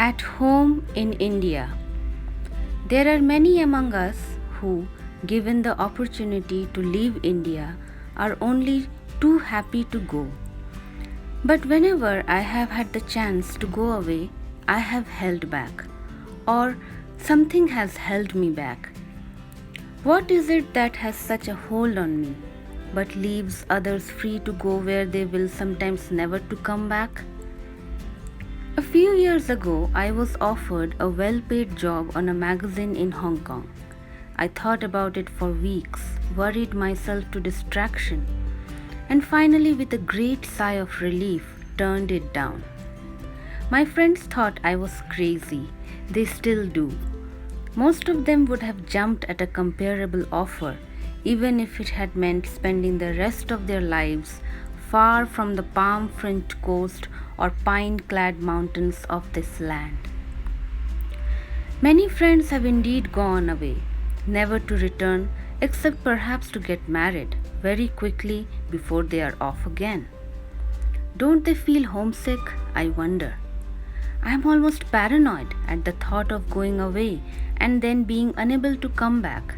At home in India, there are many among us who, given the opportunity to leave India, are only too happy to go. But whenever I have had the chance to go away, I have held back, or something has held me back. What is it that has such a hold on me, but leaves others free to go where they will sometimes never to come back? A few years ago, I was offered a well paid job on a magazine in Hong Kong. I thought about it for weeks, worried myself to distraction, and finally, with a great sigh of relief, turned it down. My friends thought I was crazy. They still do. Most of them would have jumped at a comparable offer, even if it had meant spending the rest of their lives far from the palm-fringed coast or pine-clad mountains of this land. Many friends have indeed gone away, never to return except perhaps to get married very quickly before they are off again. Don't they feel homesick? I wonder. I am almost paranoid at the thought of going away and then being unable to come back.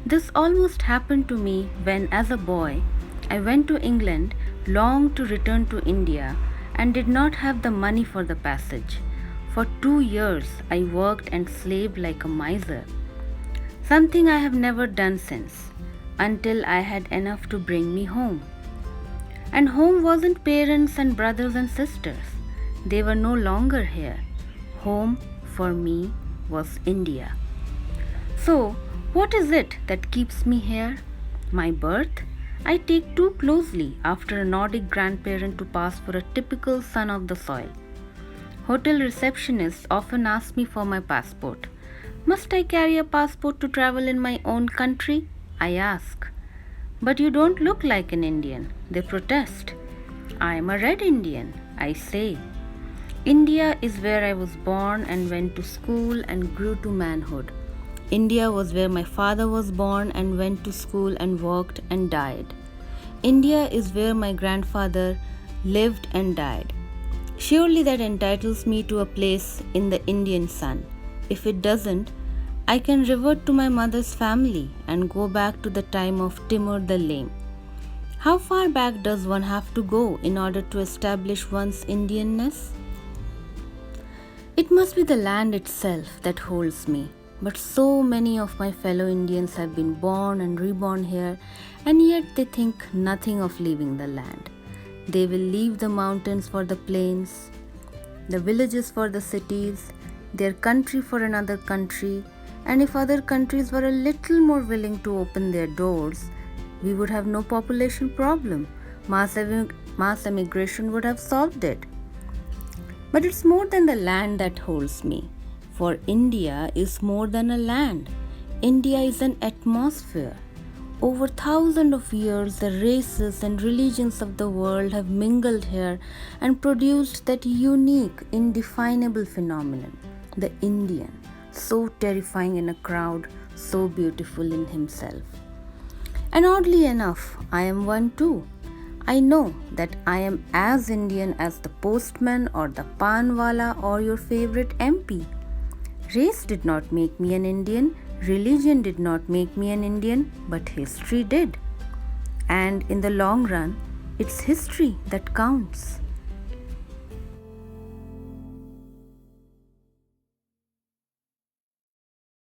This almost happened to me when, as a boy, I went to England, longed to return to India, and did not have the money for the passage. For 2 years, I worked and slaved like a miser, something I have never done since, until I had enough to bring me home. And home wasn't parents and brothers and sisters. They were no longer here. Home, for me, was India. So, what is it that keeps me here? My birth? I take too closely after a Nordic grandparent to pass for a typical son of the soil. Hotel receptionists often ask me for my passport. Must I carry a passport to travel in my own country? I ask. But you don't look like an Indian, they protest. I am a red Indian, I say. India is where I was born and went to school and grew to manhood. India was where my father was born and went to school and worked and died. India is where my grandfather lived and died. Surely that entitles me to a place in the Indian sun. If it doesn't, I can revert to my mother's family and go back to the time of Timur the Lame. How far back does one have to go in order to establish one's Indianness? It must be the land itself that holds me. But so many of my fellow Indians have been born and reborn here, and yet they think nothing of leaving the land. They will leave the mountains for the plains, the villages for the cities, their country for another country, and if other countries were a little more willing to open their doors, we would have no population problem. Mass emigration would have solved it. But it's more than the land that holds me. For India is more than a land. India is an atmosphere. Over thousands of years, the races and religions of the world have mingled here and produced that unique, indefinable phenomenon, the Indian, so terrifying in a crowd, so beautiful in himself. And oddly enough, I am one too. I know that I am as Indian as the postman or the panwala or your favorite MP. Race did not make me an Indian, religion did not make me an Indian, but history did. And in the long run, it's history that counts.